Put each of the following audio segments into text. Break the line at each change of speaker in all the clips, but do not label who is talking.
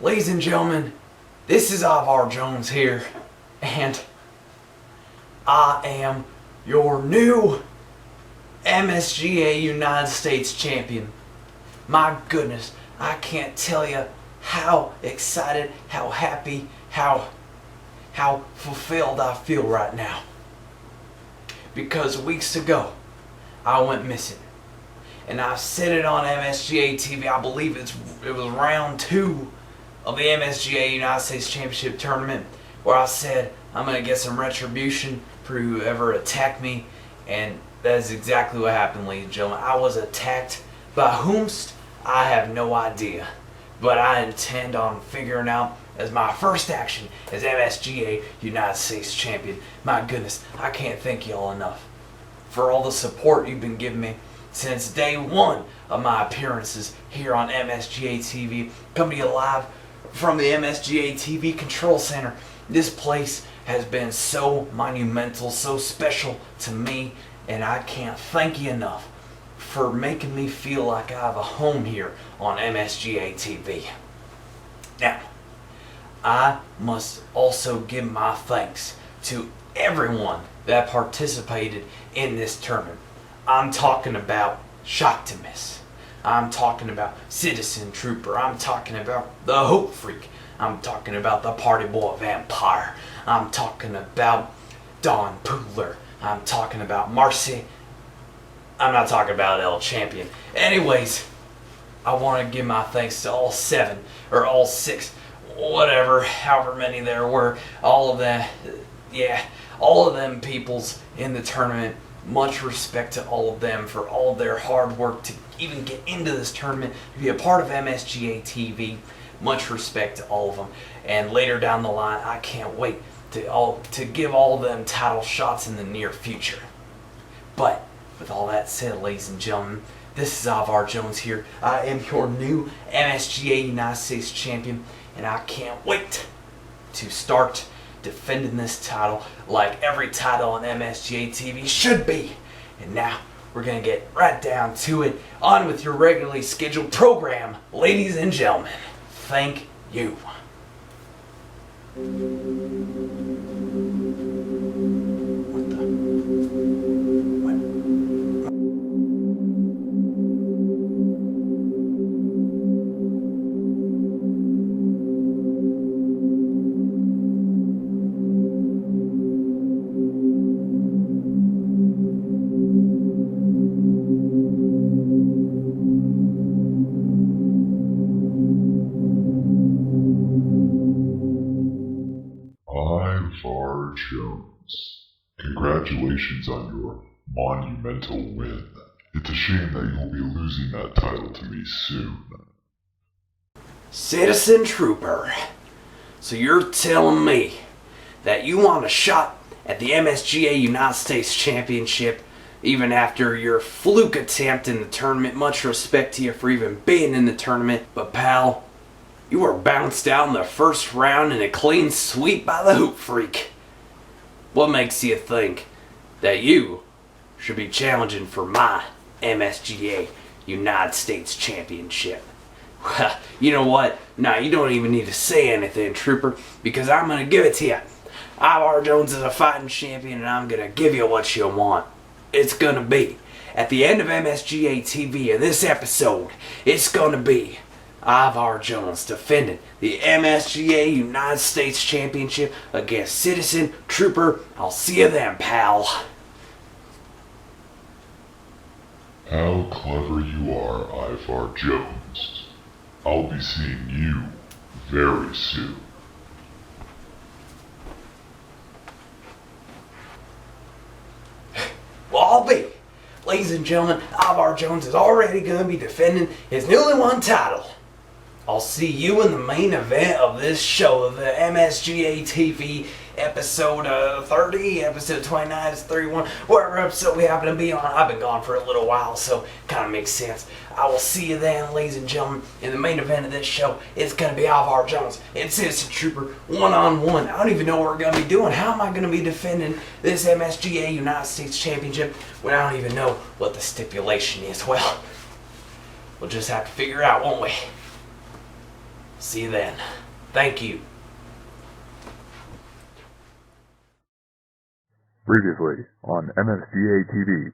Ladies and gentlemen, this is Ivar Jones here, and I am your new MSGA United States champion. My goodness, I can't tell you how excited, how happy, how fulfilled I feel right now. Because weeks ago, I went missing. And I've said it on MSGA TV, I believe it was round 2 of the MSGA United States Championship Tournament, where I said I'm going to get some retribution for whoever attacked me, and that is exactly what happened, ladies and gentlemen. I was attacked by whomst, I have no idea, but I intend on figuring out as my first action as MSGA United States Champion. My goodness, I can't thank you all enough for all the support you've been giving me since day 1 of my appearances here on MSGA TV, coming to you live from the MSGA TV Control Center. This place has been so monumental, so special to me, and I can't thank you enough for making me feel like I have a home here on MSGA TV. Now, I must also give my thanks to everyone that participated in this tournament. I'm talking about Shoctimus. I'm talking about Citizen Trooper. I'm talking about the Hope Freak. I'm talking about the Party Boy Vampire. I'm talking about Don Poodler. I'm talking about Marcy. I'm not talking about El Champion. Anyways, I want to give my thanks to all 7 or all 6, whatever, however many there were, all of them, all of them peoples in the tournament. Much respect to all of them for all their hard work to even get into this tournament, to be a part of MSGA TV. Much respect to all of them. And later down the line, I can't wait to give all of them title shots in the near future. But with all that said, ladies and gentlemen, this is Ivar Jones here. I am your new MSGA United States Champion, and I can't wait to start defending this title like every title on MSGA TV should be. And now we're going to get right down to it. On with your regularly scheduled program, ladies and gentlemen. Thank you. What the? What?
Ivar Jones, congratulations on your monumental win. It's a shame that you'll be losing that title to me soon.
Citizen Trooper, so you're telling me that you want a shot at the MSGA United States Championship even after your fluke attempt in the tournament? Much respect to you for even being in the tournament, but pal, you were bounced out in the first round in a clean sweep by the Hoop Freak. What makes you think that you should be challenging for my MSGA United States Championship? Well, you know what? Nah, you don't even need to say anything, Trooper, because I'm going to give it to you. Ivar Jones is a fighting champion, and I'm going to give you what you want. It's going to be, at the end of MSGA TV in this episode, it's going to be Ivar Jones defending the MSGA United States Championship against Citizen Trooper. I'll see you then, pal.
How clever you are, Ivar Jones. I'll be seeing you very soon.
Well, I'll be. Ladies and gentlemen, Ivar Jones is already going to be defending his newly won title. I'll see you in the main event of this show, the MSGA TV episode 30, episode 29, 31, whatever episode we happen to be on. I've been gone for a little while, so kind of makes sense. I will see you then, ladies and gentlemen, in the main event of this show. It's going to be Ivar Jones and Citizen Trooper one-on-one. I don't even know what we're going to be doing. How am I going to be defending this MSGA United States Championship when I don't even know what the stipulation is? Well, we'll just have to figure it out, won't we? See you then. Thank you.
Previously on MSGA TV.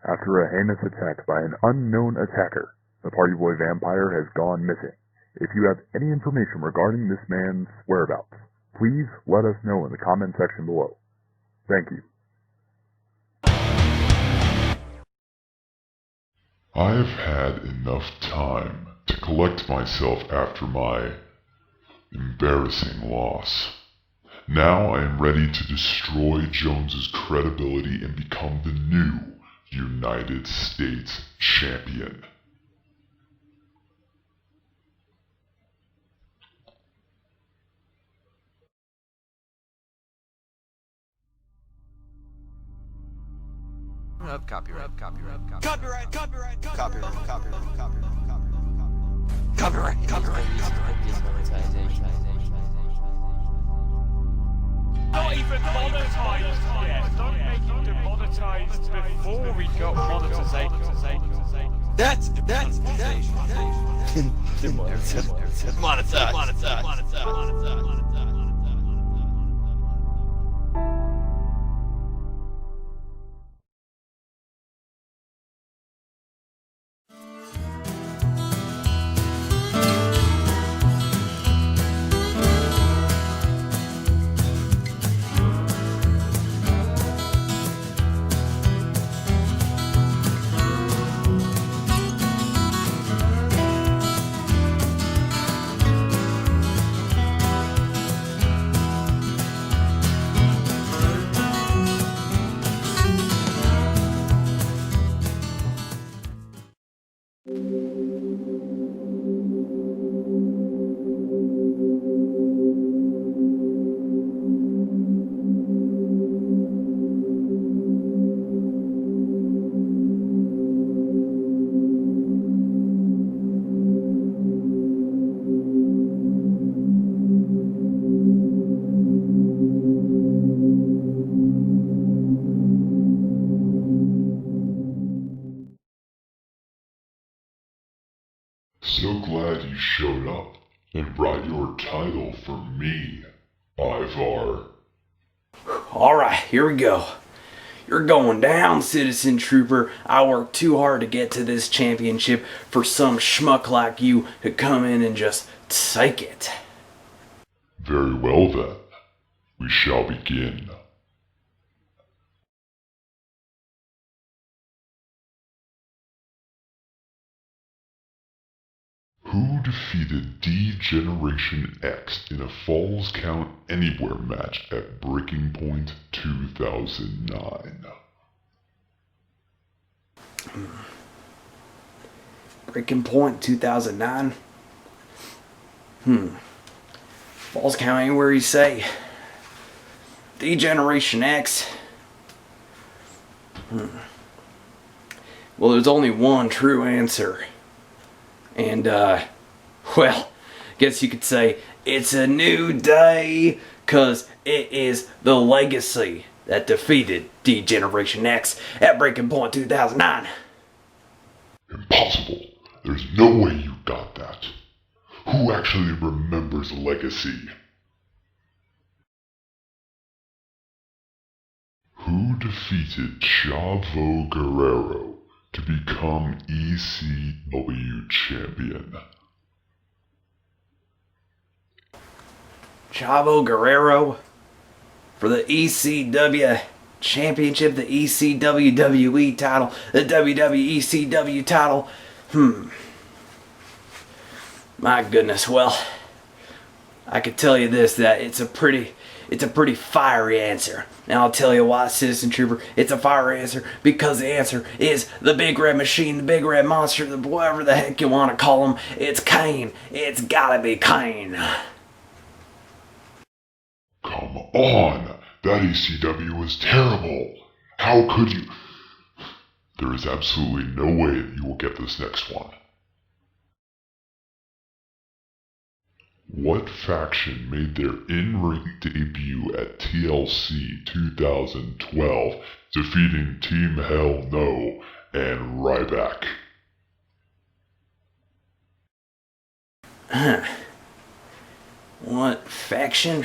After a heinous attack by an unknown attacker, the Party Boy vampire has gone missing. If you have any information regarding this man's whereabouts, please let us know in the comment section below. Thank you.
I have had enough time to collect myself after my embarrassing loss. Now I am ready to destroy Jones's credibility and become the new United States champion.
Copyright.
Not even monetized yet. Don't make it demonetized before we got monetization.
That's monetized.
So glad you showed up and brought your title for me, Ivar.
Alright, here we go. You're going down, Citizen Trooper. I worked too hard to get to this championship for some schmuck like you to come in and just take it.
Very well then, we shall begin. Who defeated D-Generation X in a Falls Count Anywhere match at Breaking Point 2009?
Breaking Point 2009. Falls Count Anywhere, you say? D-Generation X. Well, there's only one true answer. And, well, guess you could say it's a new day, 'cause it is the Legacy that defeated D-Generation X at Breaking Point 2009.
Impossible. There's no way you got that. Who actually remembers Legacy? Who defeated Chavo Guerrero to become ECW champion?
Chavo Guerrero for the ECW championship, the ECWWE title, the WWE ECW title. My goodness, well, I could tell you this, that it's a pretty fiery answer. Now I'll tell you why, Citizen Trooper. It's a fiery answer because the answer is the Big Red Machine, the Big Red Monster, whatever the heck you want to call him. It's Kane. It's gotta be Kane.
Come Come on! That ECW was terrible! How could you? There is absolutely no way that you will get this next one. What faction made their in-ring debut at TLC 2012, defeating Team Hell No and Ryback?
What faction?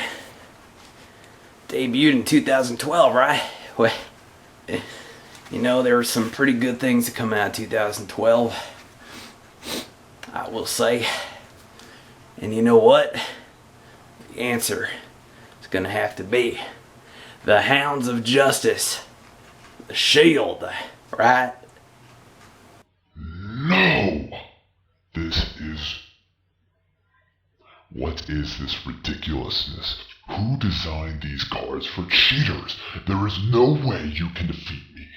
Debuted in 2012, right? Well, you know, there were some pretty good things to come out of 2012, I will say. And you know what? The answer is going to have to be the Hounds of Justice. The Shield, right?
No! What is this ridiculousness? Who designed these cards for cheaters? There is no way you can defeat me.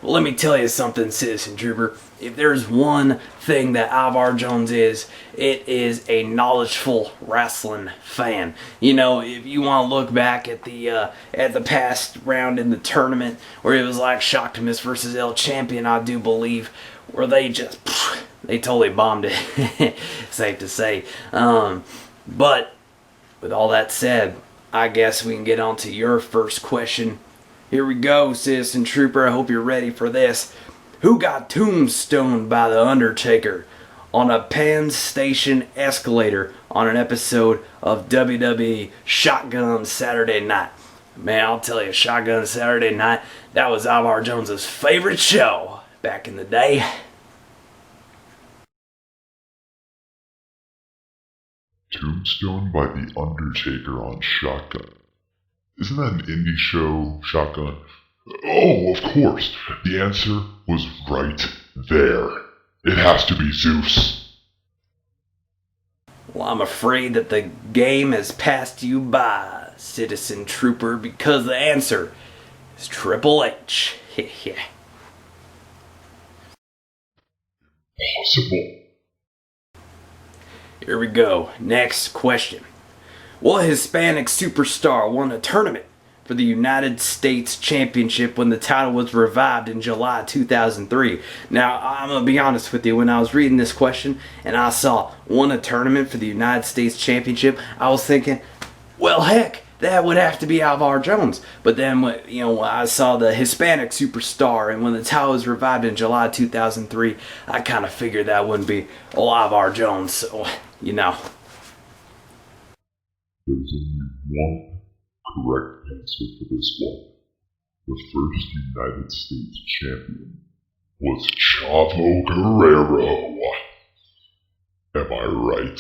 Well, let me tell you something, Citizen Trooper. If there's one thing that Ivar Jones is, it is a knowledgeful wrestling fan. You know, if you want to look back at the past round in the tournament, where it was like Shocktimus versus El Champion, I do believe, where they totally bombed it, safe to say. But with all that said, I guess we can get on to your first question. Here we go, Citizen Trooper. I hope you're ready for this. Who got tombstoned by The Undertaker on a Penn Station escalator on an episode of WWE Shotgun Saturday Night? Man, I'll tell you, Shotgun Saturday Night, that was Ivar Jones' favorite show back in the day.
Tombstone by The Undertaker on Shotgun. Isn't that an indie show, Shotgun? Oh, of course. The answer was right there. It has to be Zeus.
Well, I'm afraid that the game has passed you by, Citizen Trooper, because the answer is Triple H.
Possible.
Here we go. Next question. What Hispanic superstar won a tournament for the United States Championship when the title was revived in July 2003? Now, I'm going to be honest with you. When I was reading this question and I saw won a tournament for the United States Championship, I was thinking, well, heck, that would have to be Ivar Jones. But then, you know, I saw the Hispanic superstar, and when the title was revived in July 2003, I kind of figured that wouldn't be Ivar Jones. So, you know.
There's only one correct answer for this one. The first United States champion was Chavo Guerrero. Am I right?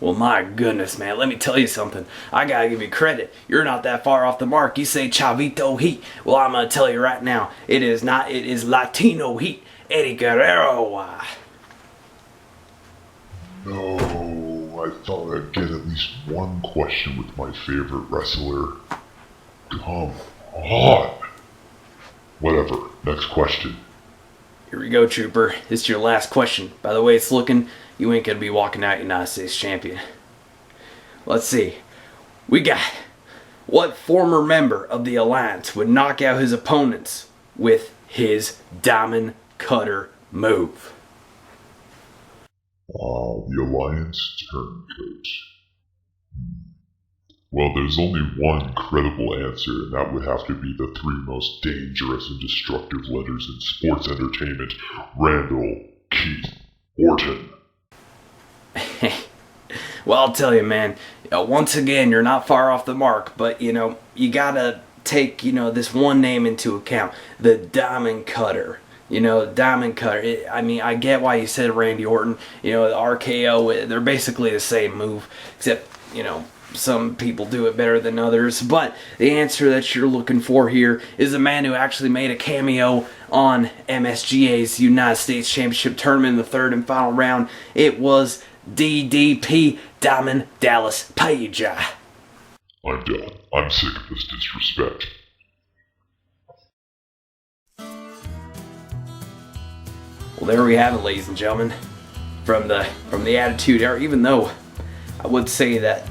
Well, my goodness, man, let me tell you something. I gotta give you credit. You're not that far off the mark. You say Chavito Heat. Well, I'm gonna tell you right now, it is not. It is Latino Heat. Eddie Guerrero.
No, I thought I'd get at least one question with my favorite wrestler. Come on. Whatever, next question.
Here we go, Trooper. This is your last question. By the way it's looking, you ain't gonna be walking out United States champion. Let's see. We got, what former member of the Alliance would knock out his opponents with his Diamond Cutter move?
The Alliance Turncoat. Well, there's only one credible answer, and that would have to be the three most dangerous and destructive letters in sports entertainment: Randall, Keith, Orton.
Well, I'll tell you, man, once again, you're not far off the mark, but, you know, you gotta take, you know, this one name into account, the Diamond Cutter. You know, Diamond Cutter. I mean, I get why you said Randy Orton. You know, the RKO, they're basically the same move, except, you know, some people do it better than others. But the answer that you're looking for here is a man who actually made a cameo on MSGA's United States Championship Tournament in the third and final round. It was DDP, Diamond Dallas Page.
I'm done. I'm sick of this disrespect.
Well, there we have it, ladies and gentlemen. from the Attitude Era, even though I would say that,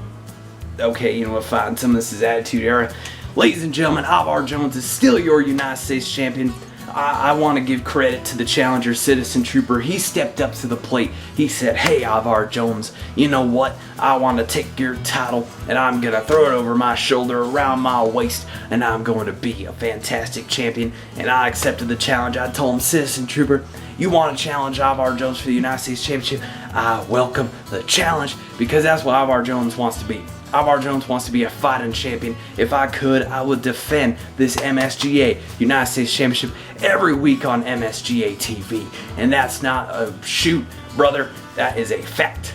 okay, you know what, fine, some of this is Attitude Era. Ladies and gentlemen, Ivar Jones is still your United States champion. I want to give credit to the challenger, Citizen Trooper. He stepped up to the plate. He said, hey, Ivar Jones, you know what? I want to take your title, and I'm going to throw it over my shoulder, around my waist, and I'm going to be a fantastic champion. And I accepted the challenge. I told him, Citizen Trooper, you want to challenge Ivar Jones for the United States Championship? I welcome the challenge, because that's what Ivar Jones wants to be. Ivar Jones wants to be a fighting champion. If I could, I would defend this MSGA United States Championship every week on MSGA TV. And that's not a shoot, brother. That is a fact.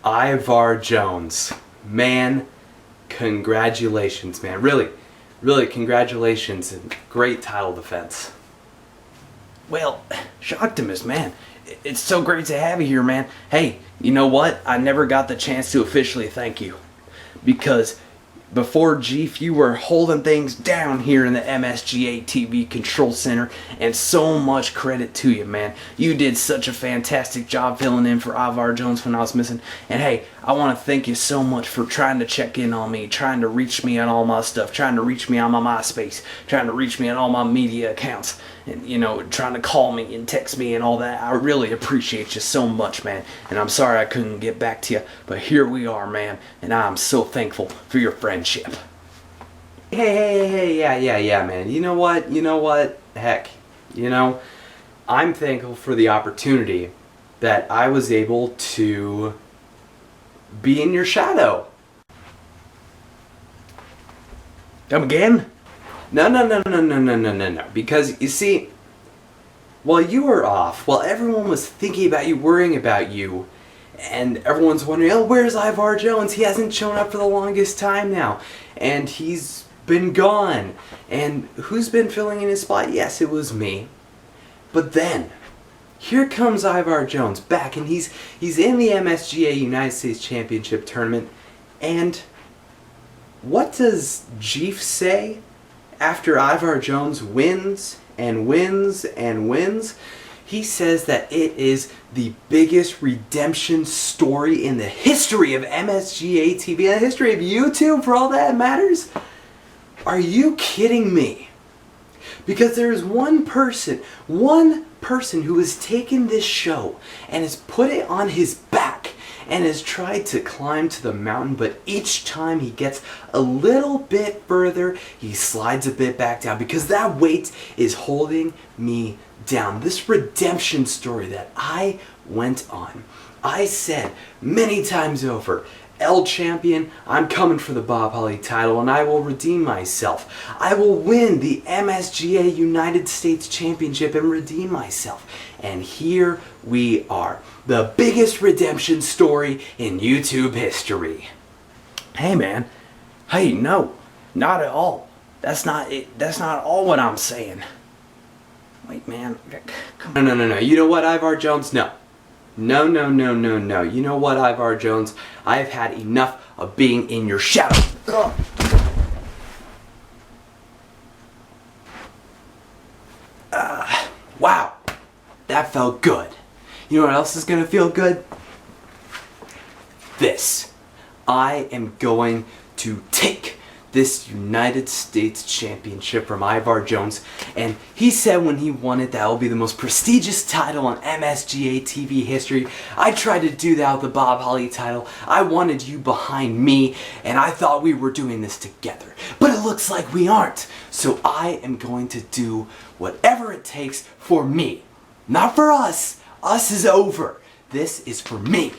Ivar Jones, man, congratulations, man. Really, congratulations, and great title defense. Well, Shocktimus, man, it's so great to have you here, man. Hey, you know what? I never got the chance to officially thank you, because before Jeef, you were holding things down here in the MSGA TV Control Center, and so much credit to you, man. You did such a fantastic job filling in for Ivar Jones when I was missing. And hey, I want to thank you so much for trying to check in on me, trying to reach me on all my stuff, trying to reach me on my MySpace, trying to reach me on all my media accounts, and, you know, trying to call me and text me and all that. I really appreciate you so much, man. And I'm sorry I couldn't get back to you, but here we are, man, and I'm so thankful for your friendship. Hey, yeah, man. You know what? Heck, you know, I'm thankful for the opportunity that I was able to be in your shadow. Come again? No. Because, you see, while you were off, while everyone was thinking about you, worrying about you, and everyone's wondering, oh, where's Ivar Jones? He hasn't shown up for the longest time now. And he's been gone. And who's been filling in his spot? Yes, it was me. But then, here comes Ivar Jones back, and he's in the MSGA United States Championship tournament. And what does Jeef say after Ivar Jones wins and wins and wins? He says that it is the biggest redemption story in the history of MSGA TV, in the history of YouTube, for all that matters. Are you kidding me? Because there is one person who has taken this show and has put it on his back and has tried to climb to the mountain, but each time he gets a little bit further, he slides a bit back down, because that weight is holding me down. This redemption story that I went on. I said many times over, L Champion, I'm coming for the Bob Holly title, and I will redeem myself. I will win the MSGA United States Championship and redeem myself. And here we are. The biggest redemption story in YouTube history. Hey, man. Hey, no. Not at all. That's not it. That's not all what I'm saying. Wait, man. Come on. No. You know what, Ivar Jones? No. No. You know what, Ivar Jones? I've had enough of being in your shadow. Ugh. Wow. That felt good. You know what else is going to feel good? This. I am going to take this United States Championship from Ivar Jones, and he said when he won it that will be the most prestigious title in MSGA TV history. I tried to do that with the Bob Holly title. I wanted you behind me, and I thought we were doing this together, but it looks like we aren't. So I am going to do whatever it takes for me, not for us. Us is over. This is for me.